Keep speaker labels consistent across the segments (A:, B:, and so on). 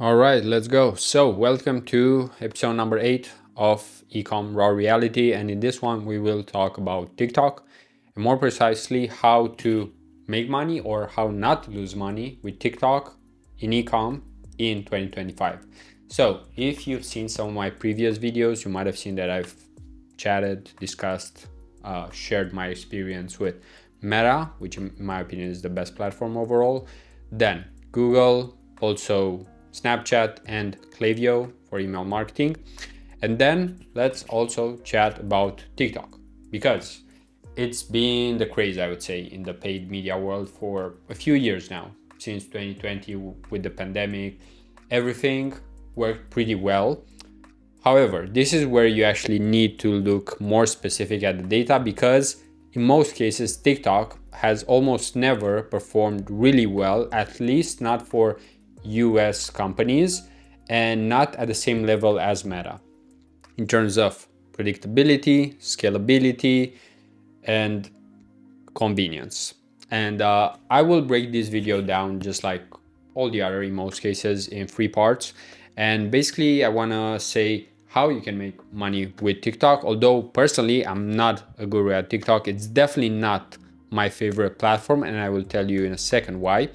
A: All right, let's go. So welcome to episode number 8 of eCom Raw Reality, and in this one we will talk about TikTok, and more precisely how to make money or how not to lose money with TikTok in eCom in 2025. So if you've seen some of my previous videos, you might have seen that I've chatted, discussed, shared my experience with Meta, which in my opinion is the best platform overall, then Google, also Snapchat and Klaviyo for email marketing. And then let's also chat about TikTok, because it's been the craze, I would say, in the paid media world for a few years now. Since 2020 with the pandemic, everything worked pretty well. However, this is where you actually need to look more specific at the data, because in most cases, TikTok has almost never performed really well, at least not for US companies, and not at the same level as Meta in terms of predictability, scalability, and convenience. And I will break this video down just like all the other, in most cases, in 3 parts. And basically, I want to say how you can make money with TikTok. Although personally, I'm not a guru at TikTok. It's definitely not my favorite platform, and I will tell you in a second why.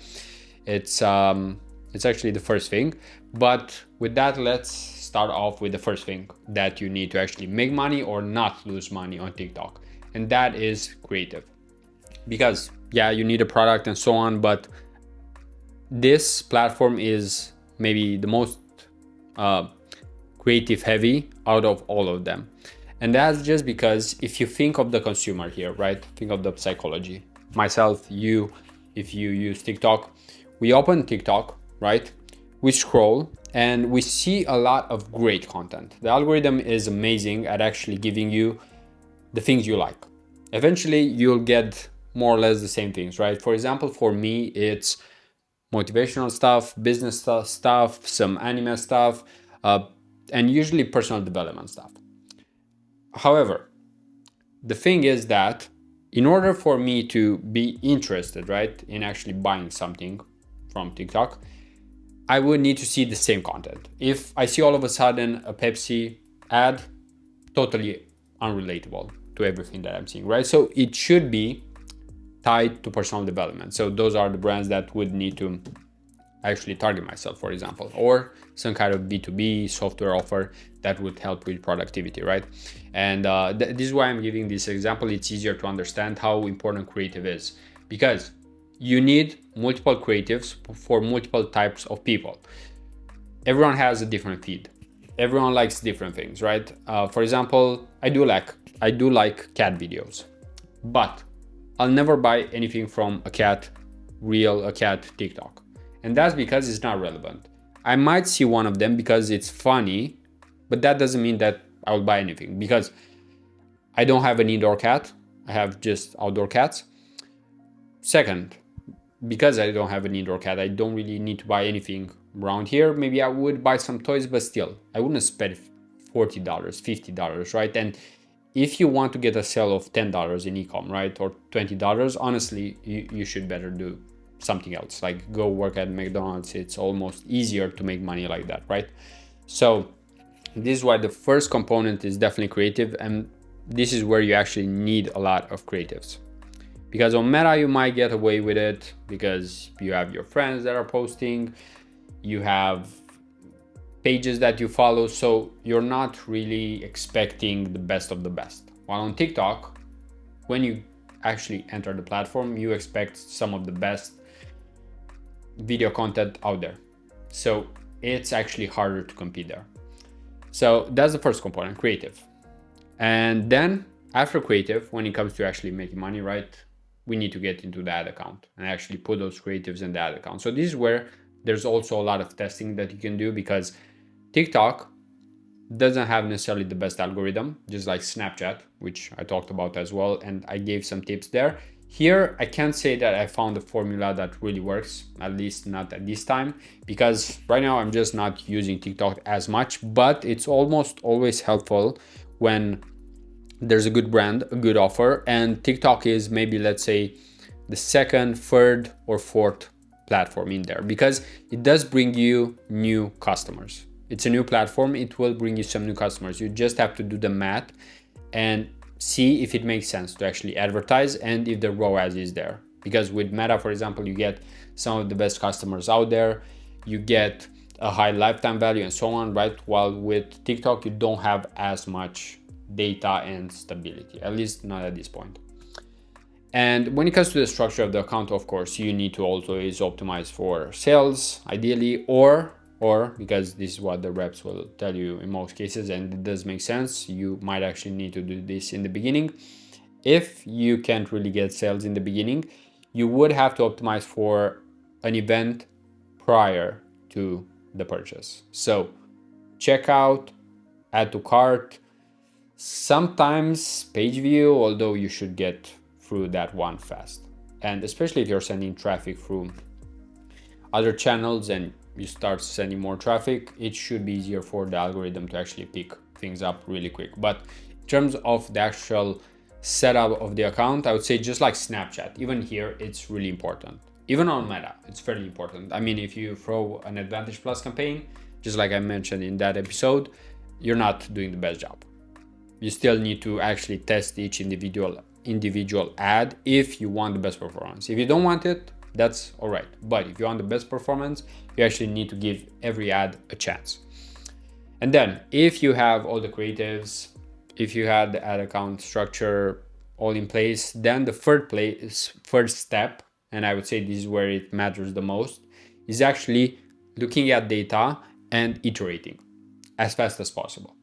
A: It's actually the first thing. But with that, let's start off with the first thing that you need to actually make money or not lose money on TikTok. And that is creative. Because yeah, you need a product and so on, but this platform is maybe the most creative heavy out of all of them. And that's just because if you think of the consumer here, right? Think of the psychology. Myself, you, if you use TikTok, we open TikTok, right? We scroll and we see a lot of great content. The algorithm is amazing at actually giving you the things you like. Eventually, you'll get more or less the same things, right? For example, for me, it's motivational stuff, business stuff, some anime stuff, and usually personal development stuff. However, the thing is that in order for me to be interested, right, in actually buying something from TikTok, I would need to see the same content. If I see all of a sudden a Pepsi ad, totally unrelatable to everything that I'm seeing, right? So it should be tied to personal development. So those are the brands that would need to actually target myself, for example, or some kind of B2B software offer that would help with productivity, right? And this is why I'm giving this example. It's easier to understand how important creative is, because you need multiple creatives for multiple types of people. Everyone has a different feed. Everyone likes different things, right? For example, I do like cat videos, but I'll never buy anything from a cat TikTok. And that's because it's not relevant. I might see one of them because it's funny, but that doesn't mean that I will buy anything, because I don't have an indoor cat. I have just outdoor cats. Second, because I don't have an indoor cat, I don't really need to buy anything around here. Maybe I would buy some toys, but still, I wouldn't spend $40, $50, right? And if you want to get a sale of $10 in eCom, right, or $20, honestly, you should better do something else, like go work at McDonald's. It's almost easier to make money like that, right? So this is why the first component is definitely creative, and this is where you actually need a lot of creatives. Because on Meta, you might get away with it because you have your friends that are posting, you have pages that you follow, so you're not really expecting the best of the best. While on TikTok, when you actually enter the platform, you expect some of the best video content out there. So it's actually harder to compete there. So that's the first component, creative. And then after creative, when it comes to actually making money, right, we need to get into the ad account and actually put those creatives in the ad account. So this is where there's also a lot of testing that you can do, because TikTok doesn't have necessarily the best algorithm, just like Snapchat, which I talked about as well, and I gave some tips there. Here, I can't say that I found a formula that really works, at least not at this time, because right now I'm just not using TikTok as much, but it's almost always helpful when there's a good brand, a good offer, and TikTok is maybe, let's say, the second, third, or fourth platform in there, because it does bring you new customers. It's a new platform, it will bring you some new customers. You just have to do the math and see if it makes sense to actually advertise and if the ROAS is there. Because with Meta, for example, you get some of the best customers out there, you get a high lifetime value and so on, right? While with TikTok, you don't have as much data and stability, at least not at this point. And when it comes to the structure of the account, of course, you need to always optimize for sales, ideally, or because this is what the reps will tell you in most cases, and it does make sense, you might actually need to do this in the beginning. If you can't really get sales in the beginning, you would have to optimize for an event prior to the purchase. So checkout, add to cart, sometimes page view, although you should get through that one fast. And especially if you're sending traffic through other channels and you start sending more traffic, it should be easier for the algorithm to actually pick things up really quick. But in terms of the actual setup of the account, I would say just like Snapchat, even here, it's really important. Even on Meta, it's fairly important. I mean, if you throw an Advantage Plus campaign, just like I mentioned in that episode, you're not doing the best job. You still need to actually test each individual ad if you want the best performance. If you don't want it, that's all right. But if you want the best performance, you actually need to give every ad a chance. And then if you have all the creatives, if you had the ad account structure all in place, then the first step, and I would say this is where it matters the most, is actually looking at data and iterating as fast as possible.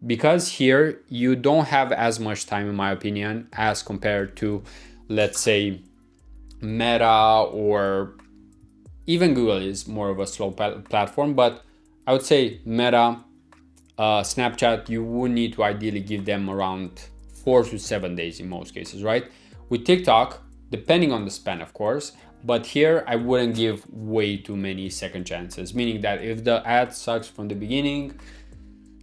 A: Because here you don't have as much time, in my opinion, as compared to, let's say, Meta, or even Google is more of a slow platform. But I would say Meta, Snapchat, you would need to ideally give them around 4 to 7 days in most cases, right? With TikTok, depending on the spend, of course, but here I wouldn't give way too many second chances, meaning that if the ad sucks from the beginning,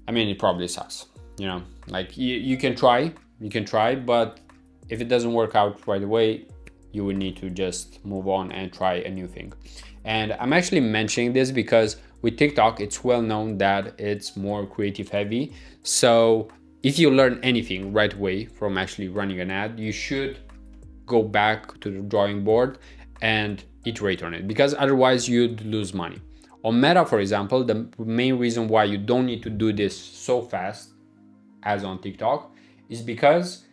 A: I mean, it probably sucks, you know, like you can try, but if it doesn't work out right away, you will need to just move on and try a new thing. And I'm actually mentioning this because with TikTok, it's well known that it's more creative heavy. So if you learn anything right away from actually running an ad, you should go back to the drawing board and iterate on it, because otherwise you'd lose money. On Meta, for example, the main reason why you don't need to do this so fast as on TikTok is because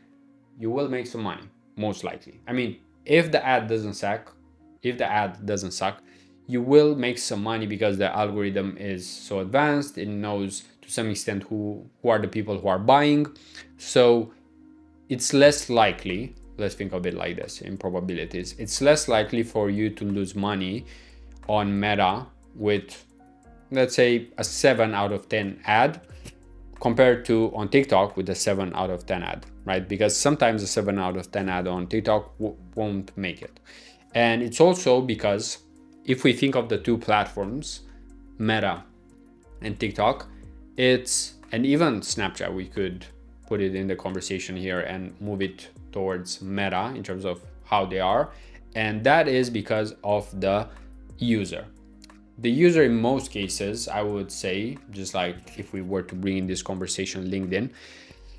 A: you will make some money, most likely. I mean, if the ad doesn't suck, you will make some money because the algorithm is so advanced. It knows to some extent who are the people who are buying. So it's less likely, let's think of it like this in probabilities, it's less likely for you to lose money on Meta with, let's say, a 7 out of 10 ad compared to on TikTok with a 7 out of 10 ad, right? Because sometimes a 7 out of 10 ad on TikTok won't make it. And it's also because if we think of the two platforms, Meta and TikTok, and even Snapchat, we could put it in the conversation here and move it towards Meta in terms of how they are. And that is because of the user. The user in most cases, I would say, just like if we were to bring in this conversation LinkedIn,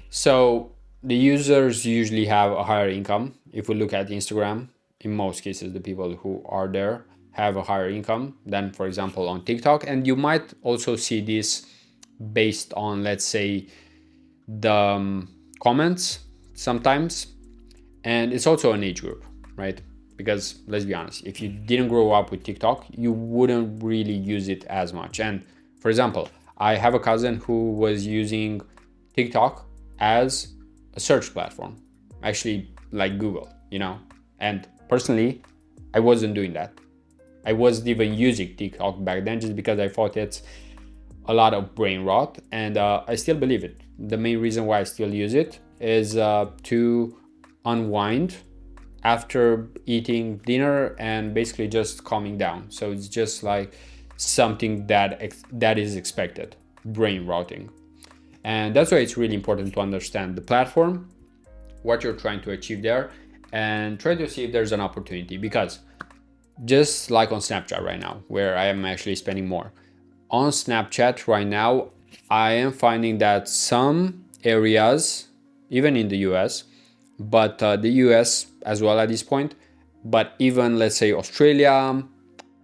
A: so the users usually have a higher income. If we look at Instagram, in most cases, the people who are there have a higher income than, for example, on TikTok. And you might also see this based on, let's say, the comments sometimes. And it's also an age group, right? Because let's be honest, if you didn't grow up with TikTok, you wouldn't really use it as much. And for example, I have a cousin who was using TikTok as a search platform, actually like Google, you know. And personally, I wasn't doing that. I wasn't even using TikTok back then just because I thought it's a lot of brain rot, and I still believe it. The main reason why I still use it is to unwind after eating dinner and basically just calming down. So it's just like something that is expected, brain rotting. And that's why it's really important to understand the platform, what you're trying to achieve there, and try to see if there's an opportunity, because just like on Snapchat right now, where I am actually spending more. On Snapchat right now, I am finding that some areas, even in the US, but the US as well at this point, but even let's say Australia,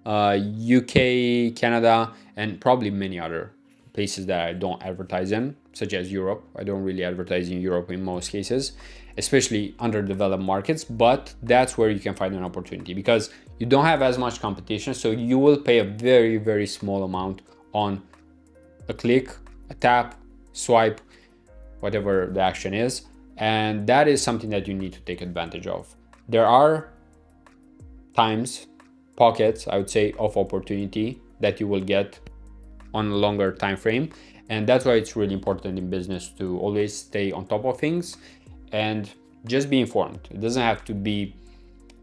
A: UK, Canada, and probably many other places that I don't advertise in, such as Europe. I don't really advertise in Europe in most cases, especially underdeveloped markets, but that's where you can find an opportunity because you don't have as much competition. So you will pay a very, very small amount on a click, a tap, swipe, whatever the action is. And that is something that you need to take advantage of. There are times, pockets, I would say, of opportunity that you will get on a longer time frame. And that's why it's really important in business to always stay on top of things and just be informed. It doesn't have to be,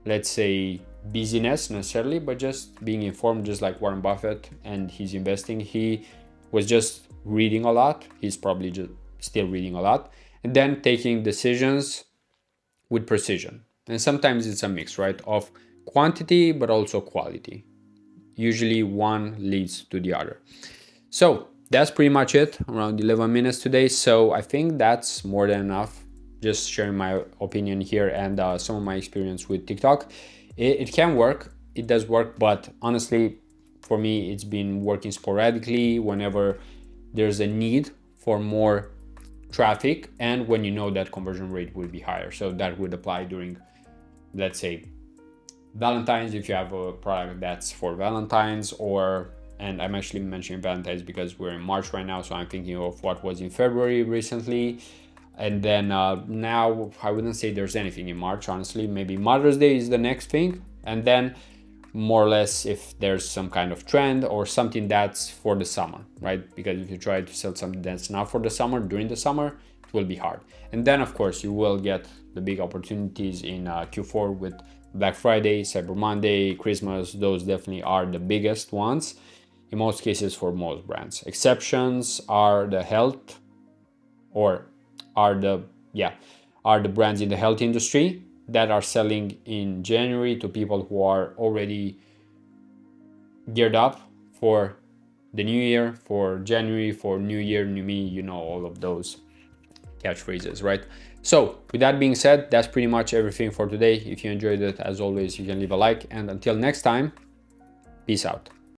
A: let's say, busyness necessarily, but just being informed, just like Warren Buffett and he's investing. He was just reading a lot. He's probably just still reading a lot and then taking decisions with precision. And sometimes it's a mix, right, of quantity but also quality. Usually one leads to the other. So that's pretty much it, around 11 minutes today. So I think that's more than enough. Just sharing my opinion here and some of my experience with TikTok. It can work, it does work, but honestly, for me, it's been working sporadically whenever there's a need for more traffic and when you know that conversion rate will be higher. So that would apply during, let's say, Valentine's, if you have a product that's for Valentine's, or, and I'm actually mentioning Valentine's because we're in March right now, so I'm thinking of what was in February recently. And then now I wouldn't say there's anything in March, honestly. Maybe Mother's Day is the next thing. And then more or less if there's some kind of trend or something that's for the summer, right? Because if you try to sell something that's not for the summer, during the summer, it will be hard. And then of course you will get the big opportunities in Q4 with Black Friday, Cyber Monday, Christmas. Those definitely are the biggest ones in most cases for most brands. Exceptions are the health or are the brands in the health industry that are selling in January to people who are already geared up for the new year, for January, for new year, new me, you know, all of those catchphrases, right? So with that being said, that's pretty much everything for today. If you enjoyed it, as always, you can leave a like, and until next time, peace out.